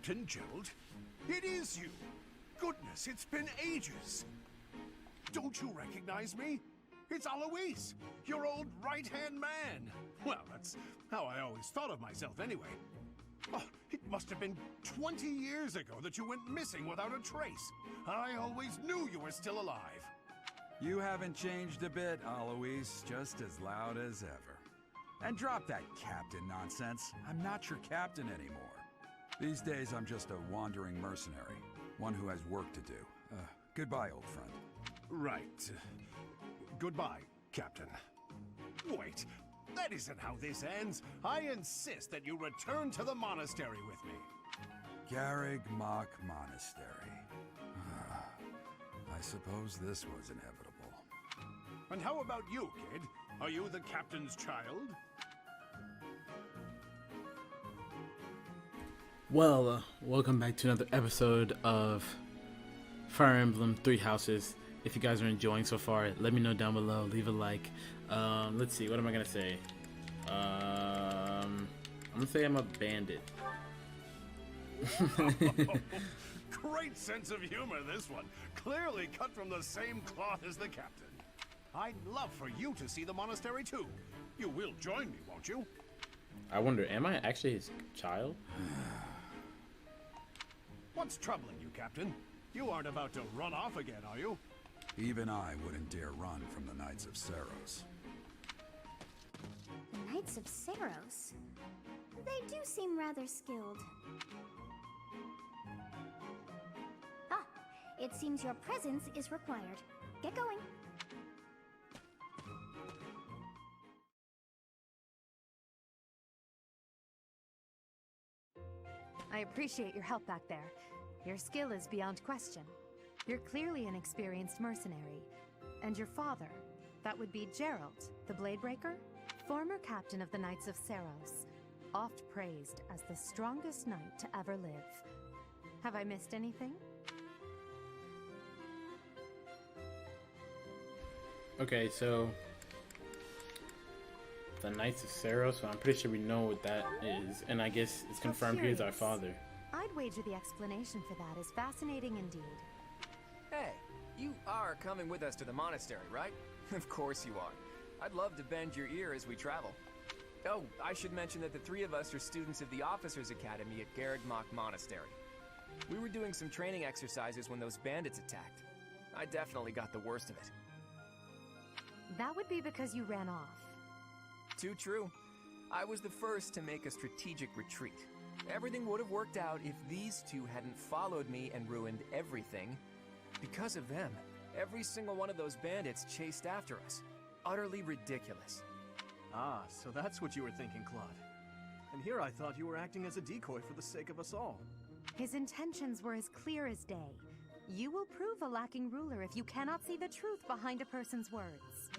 Captain Gerald. It is you. Goodness, it's been ages. Don't you recognize me? It's Alois, your old right-hand man. Well, that's how I always thought of myself anyway. Oh, it must have been 20 years ago that you went missing without a trace. I always knew you were still alive. You haven't changed a bit, Alois, just as loud as ever. And drop that captain nonsense. I'm not your captain anymore. These days, I'm just a wandering mercenary, one who has work to do. Goodbye, old friend. Right. Goodbye, Captain. Wait, that isn't how this ends. I insist that you return to the monastery with me. Garrig Mach Monastery. I suppose this was inevitable. And how about you, kid? Are you the captain's child? Well, welcome back to another episode of Fire Emblem Three Houses. If you guys are enjoying so far, let me know down below. Leave a like. Let's see, what am I gonna say? I'm gonna say I'm a bandit. Great sense of humor, this one. Clearly cut from the same cloth as the captain. I'd love for you to see the monastery too. You will join me, won't you? I wonder, am I actually his child? What's troubling you, Captain? You aren't about to run off again, are you? Even I wouldn't dare run from the Knights of Seiros. The Knights of Seiros? They do seem rather skilled. Ah, it seems your presence is required. Get going. I appreciate your help back there. Your skill is beyond question. You're clearly an experienced mercenary. And your father, that would be Gerald, the Bladebreaker, former captain of the Knights of Seiros, oft praised as the strongest knight to ever live. Have I missed anything? Okay, so the Knights of Seiros, so I'm pretty sure we know what that is, and I guess it's confirmed he is our father. I'd wager the explanation for that is fascinating indeed. Hey, you are coming with us to the monastery, right? Of course you are. I'd love to bend your ear as we travel. Oh, I should mention that the three of us are students of the Officers Academy at Garrig Mach Monastery. We were doing some training exercises when those bandits attacked. I definitely got the worst of it. That would be because you ran off. Too true. I was the first to make a strategic retreat. Everything would have worked out if these two hadn't followed me and ruined everything. Because of them, every single one of those bandits chased after us. Utterly ridiculous. Ah, so that's what you were thinking, Claude. And here I thought you were acting as a decoy for the sake of us all. His intentions were as clear as day. You will prove a lacking ruler if you cannot see the truth behind a person's words.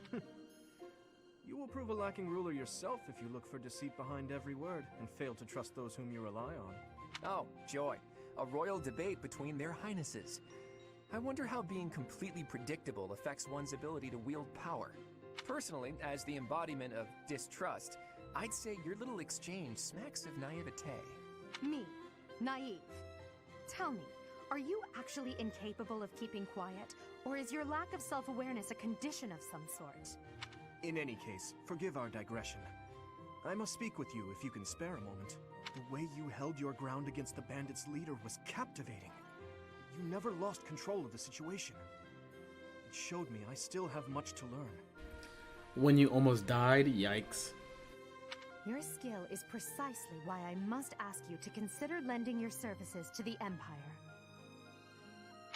You will prove a lacking ruler yourself if you look for deceit behind every word and fail to trust those whom you rely on. Oh, joy. A royal debate between their highnesses. I wonder how being completely predictable affects one's ability to wield power. Personally, as the embodiment of distrust, I'd say your little exchange smacks of naivete. Me, naive. Tell me, are you actually incapable of keeping quiet, or is your lack of self-awareness a condition of some sort? In any case, forgive our digression. I must speak with you if you can spare a moment. The way you held your ground against the bandits' leader was captivating. You never lost control of the situation. It showed me I still have much to learn. When you almost died, yikes. Your skill is precisely why I must ask you to consider lending your services to the Empire.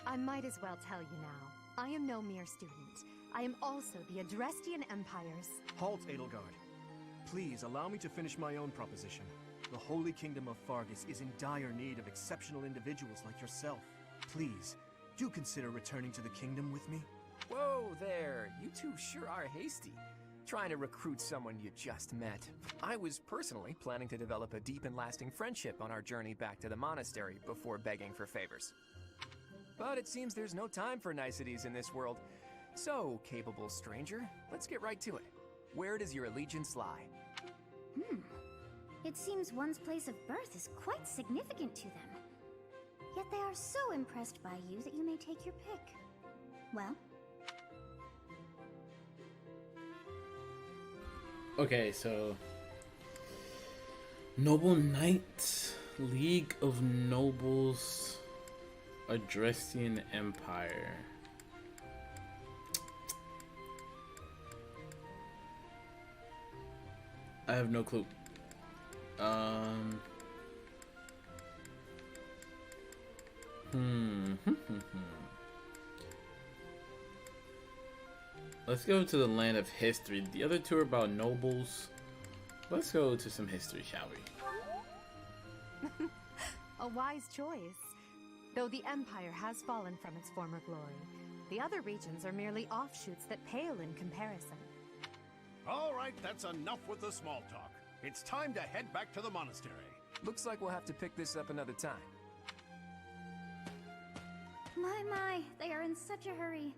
I might as well tell you now, I am no mere student. I am also the Adrestian Empire's... Halt, Edelgard. Please allow me to finish my own proposition. The Holy Kingdom of Fargus is in dire need of exceptional individuals like yourself. Please, do consider returning to the kingdom with me. Whoa there, you two sure are hasty. Trying to recruit someone you just met. I was personally planning to develop a deep and lasting friendship on our journey back to the monastery before begging for favors. But it seems there's no time for niceties in this world. So, capable stranger, let's get right to it. Where does your allegiance lie? It seems one's place of birth is quite significant to them. Yet they are so impressed by you that you may take your pick. Well? Okay, so Noble Knight, League of Nobles, Adrestian Empire. I have no clue. Let's go to the land of history. The other two are about nobles. Let's go to some history, shall we? A wise choice. Though the Empire has fallen from its former glory, the other regions are merely offshoots that pale in comparison. All right, that's enough with the small talk. It's time to head back to the monastery. Looks like we'll have to pick this up another time. My, they are in such a hurry.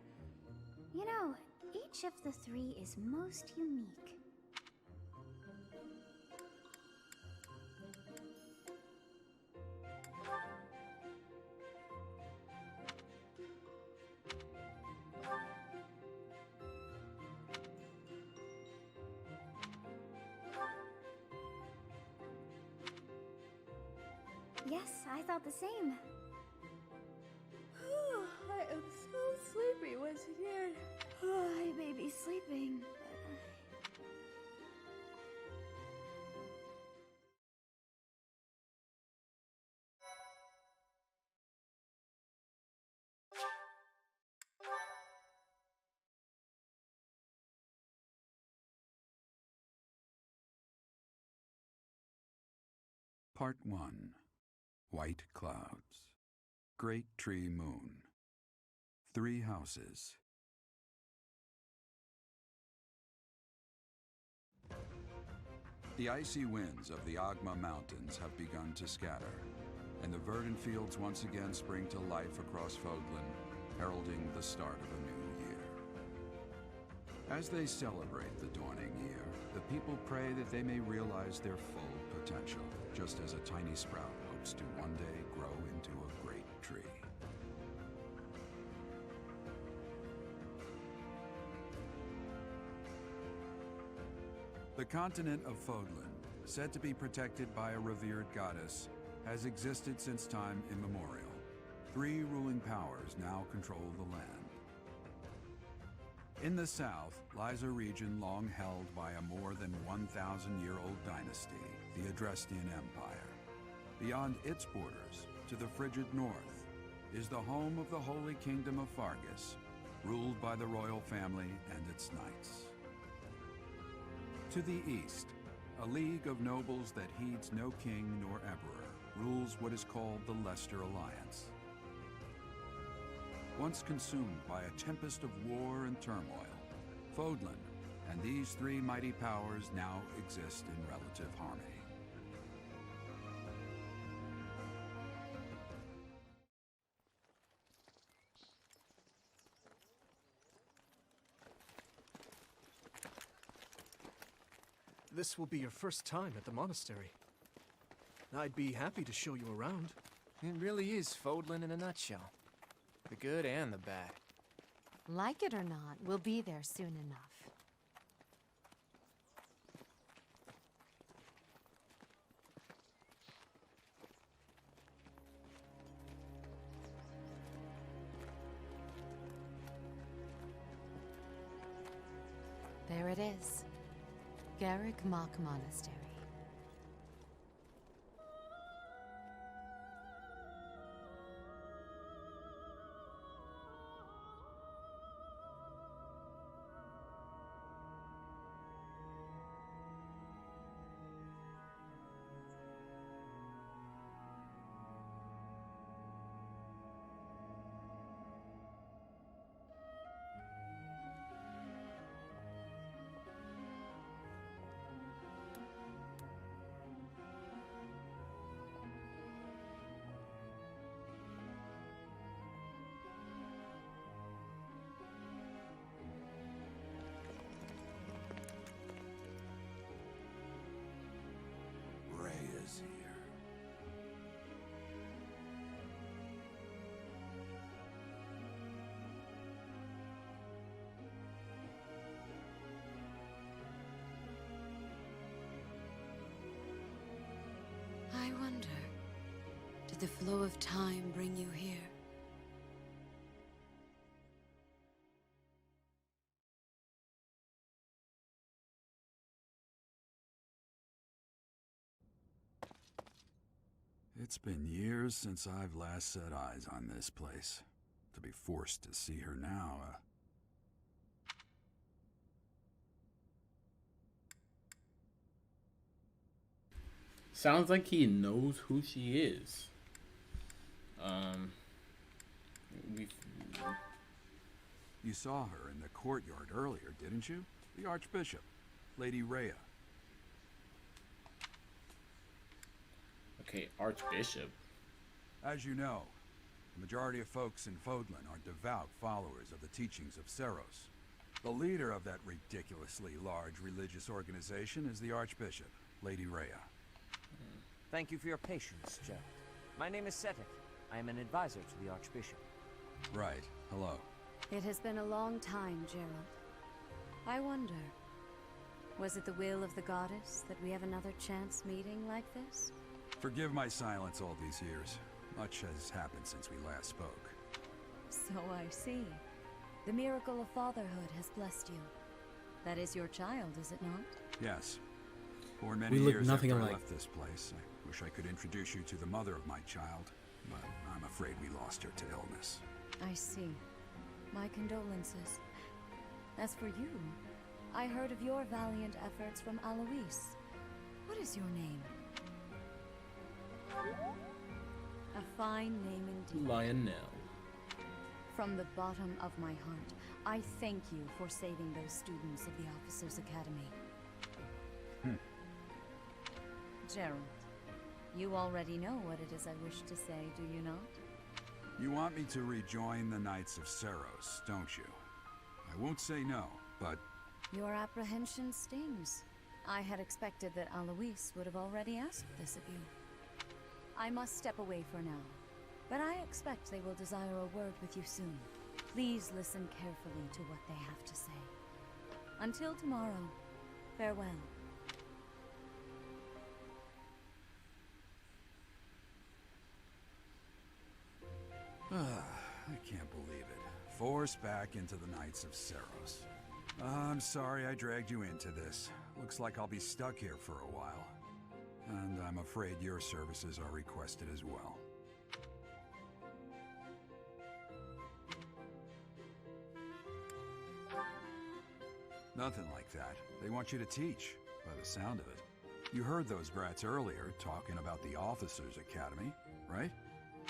You know, each of the three is most unique. Yes, I thought the same. I am so sleepy once again. I may be sleeping. Part 1. White Clouds. Great Tree Moon. 3 houses. The icy winds of the Agma Mountains have begun to scatter, and the verdant fields once again spring to life across Fodlan, heralding the start of a new year. As they celebrate the dawning year, the people pray that they may realize their full potential, just as a tiny sprout hopes to one day grow into a great tree. The continent of Fodlan, said to be protected by a revered goddess, has existed since time immemorial. 3 ruling powers now control the land. In the south lies a region long held by a more than 1,000-year-old dynasty, the Adrestian Empire. Beyond its borders, to the frigid north, is the home of the Holy Kingdom of Fargus, ruled by the royal family and its knights. To the east, a league of nobles that heeds no king nor emperor rules what is called the Leicester Alliance. Once consumed by a tempest of war and turmoil, Fodlan and these 3 mighty powers now exist in relative harmony. This will be your first time at the monastery. I'd be happy to show you around. It really is Fodlan in a nutshell. The good and the bad. Like it or not, we'll be there soon enough. There it is. Garrick Mach Monastery. wonder, did the flow of time bring you here? It's been years since I've last set eyes on this place. To be forced to see her now, Sounds like he knows who she is. We You saw her in the courtyard earlier, didn't you? The Archbishop, Lady Rhea. Okay, Archbishop. As you know, the majority of folks in Fodlan are devout followers of the teachings of Seros. The leader of that ridiculously large religious organization is the Archbishop, Lady Rhea. Thank you for your patience, Jack. My name is Setik. I am an advisor to the Archbishop. Right. Hello. It has been a long time, Gerald. I wonder, was it the will of the goddess that we have another chance meeting like this? Forgive my silence all these years. Much has happened since we last spoke. So I see. The miracle of fatherhood has blessed you. That is your child, is it not? Yes. For many We look years nothing after I alike. left this place, I wish I could introduce you to the mother of my child, but I'm afraid we lost her to illness. I see. My condolences. As for you, I heard of your valiant efforts from Alois. What is your name? A fine name indeed. Lionel. From the bottom of my heart, I thank you for saving those students of the Officers' Academy. Gerald, you already know what it is I wish to say, do you not? You want me to rejoin the Knights of Seros, don't you? I won't say no, but Your apprehension stings. I had expected that Alois would have already asked this of you. I must step away for now, but I expect they will desire a word with you soon. Please listen carefully to what they have to say. Until tomorrow, farewell. I can't believe it. Forced back into the Knights of Seros. I'm sorry I dragged you into this. Looks like I'll be stuck here for a while. And I'm afraid your services are requested as well. Nothing like that. They want you to teach, by the sound of it. You heard those brats earlier talking about the Officers' Academy, right?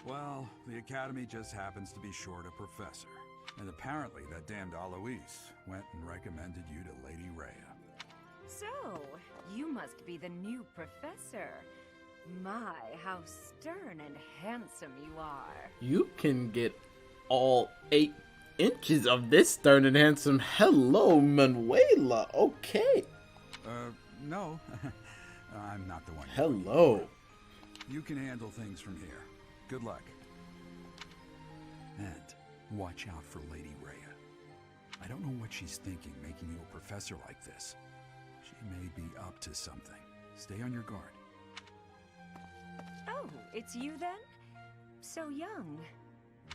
Well, the Academy just happens to be short a professor. And apparently that damned Alois went and recommended you to Lady Rhea. So, you must be the new professor. My, how stern and handsome you are. You can get all 8 inches of this stern and handsome. Hello, Manuela. Okay. No. I'm not the one. Hello. You can handle things from here. Good luck. And watch out for Lady Rhea. I don't know what she's thinking making you a professor like this. She may be up to something. Stay on your guard. Oh, it's you then? So young.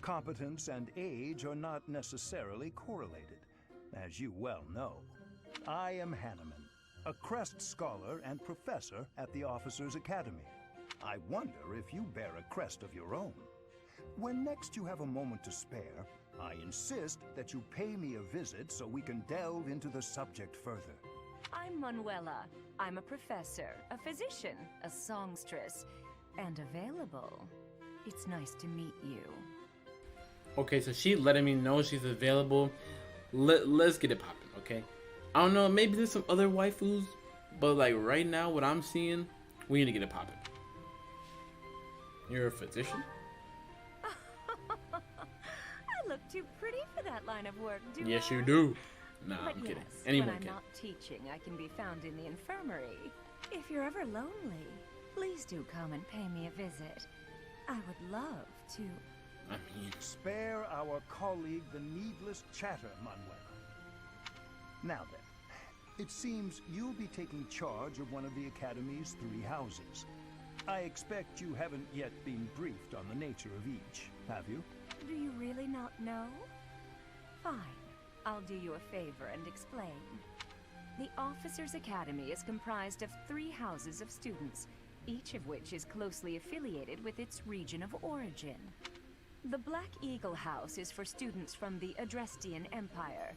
Competence and age are not necessarily correlated, as you well know. I am Hanneman, a Crest Scholar and Professor at the Officers' Academy. I wonder if you bear a crest of your own. When next you have a moment to spare, I insist that you pay me a visit so we can delve into the subject further. I'm Manuela. I'm a professor, a physician, a songstress, and available. It's nice to meet you. Okay, so she letting me know she's available. Let's get it popping, okay? I don't know, maybe there's some other waifus, but like right now, what I'm seeing, we need to get it popping. You're a physician? I look too pretty for that line of work, do I? Yes, you do. Nah, But I'm kidding. yes, Anyone when I'm can. not teaching, I can be found in the infirmary. If you're ever lonely, please do come and pay me a visit. I would love to. I mean, Spare our colleague the needless chatter, Manuela. Now then, it seems you'll be taking charge of one of the Academy's 3 houses. I expect you haven't yet been briefed on the nature of each, have you? Do you really not know? Fine. I'll do you a favor and explain. The Officers' Academy is comprised of 3 houses of students, each of which is closely affiliated with its region of origin. The Black Eagle House is for students from the Adrestian Empire.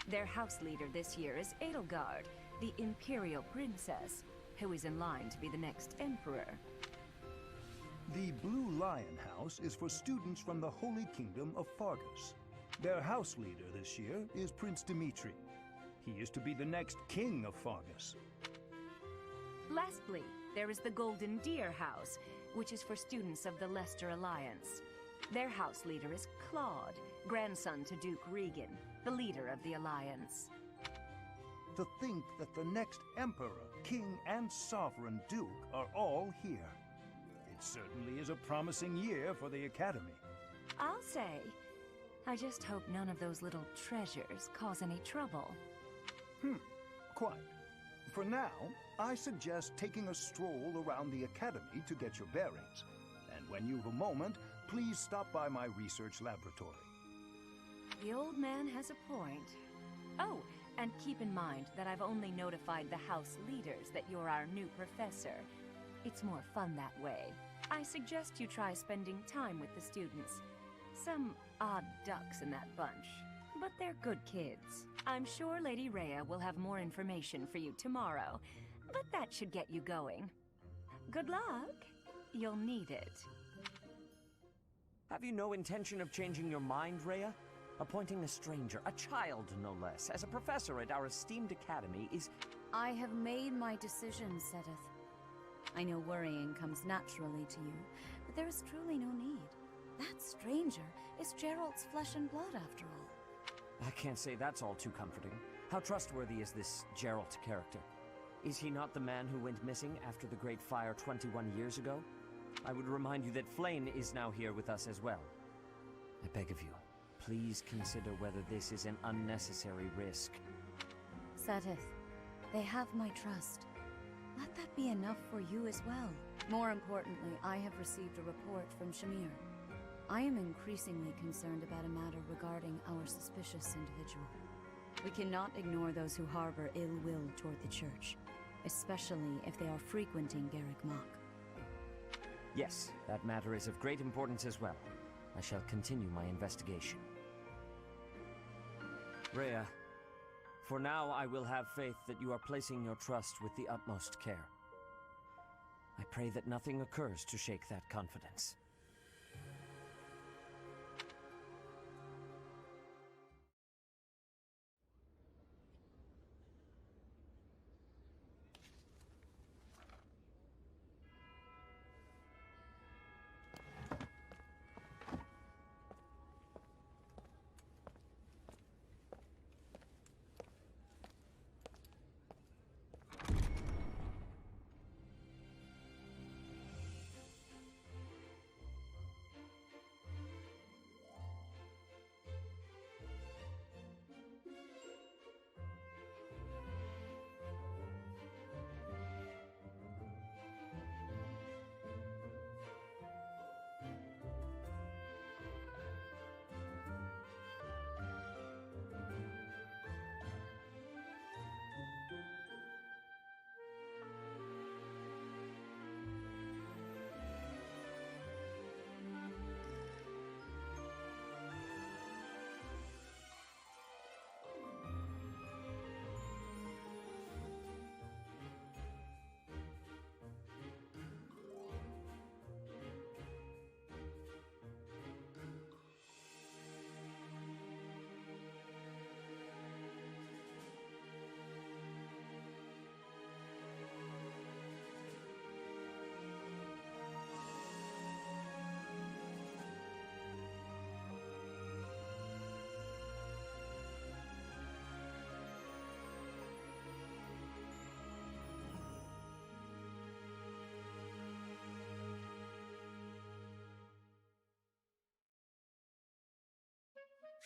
Their house leader this year is Edelgard, the Imperial Princess, who is in line to be the next Emperor. The Blue Lion House is for students from the Holy Kingdom of Fargus. Their house leader this year is Prince Dimitri. He is to be the next king of Fargus. Lastly, there is the Golden Deer House, which is for students of the Leicester Alliance. Their house leader is Claude, grandson to Duke Regan, the leader of the Alliance. To think that the next Emperor, King, and Sovereign Duke are all here. It certainly is a promising year for the Academy. I'll say, I just hope none of those little treasures cause any trouble. Quite. For now, I suggest taking a stroll around the Academy to get your bearings. And when you've a moment, please stop by my research laboratory. The old man has a point. Oh, and keep in mind that I've only notified the house leaders that you're our new professor. It's more fun that way. I suggest you try spending time with the students. Some odd ducks in that bunch, but they're good kids. I'm sure Lady Rhea will have more information for you tomorrow, but that should get you going. Good luck. You'll need it. Have you no intention of changing your mind, Rhea? Appointing a stranger, a child no less, as a professor at our esteemed academy is... I have made my decision, Sedith. I know worrying comes naturally to you, but there is truly no need. That stranger is Gerald's flesh and blood, after all. I can't say that's all too comforting. How trustworthy is this Gerald character? Is he not the man who went missing after the Great Fire 21 years ago? I would remind you that Flayn is now here with us as well. I beg of you, please consider whether this is an unnecessary risk. Sedith, they have my trust. Let that be enough for you as well. More importantly, I have received a report from Shamir. I am increasingly concerned about a matter regarding our suspicious individual. We cannot ignore those who harbor ill will toward the Church, especially if they are frequenting Garrick Mach. Yes, that matter is of great importance as well. I shall continue my investigation. Rhea, for now I will have faith that you are placing your trust with the utmost care. I pray that nothing occurs to shake that confidence.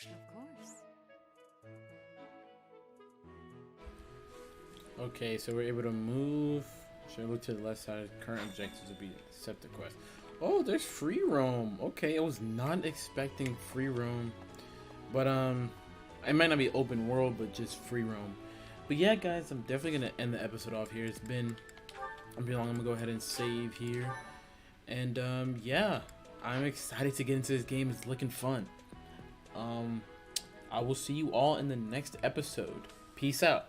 Of course. Okay, so we're able to move Should look to the left side. Current objectives will be accept the quest. Oh, there's free roam. Okay, I was not expecting free roam, but it might not be open world, but just free roam. But yeah, guys, I'm definitely gonna end the episode off here. It's been long. I'm gonna go ahead and save here, and yeah, I'm excited to get into this game. It's looking fun. I will see you all in the next episode. Peace out.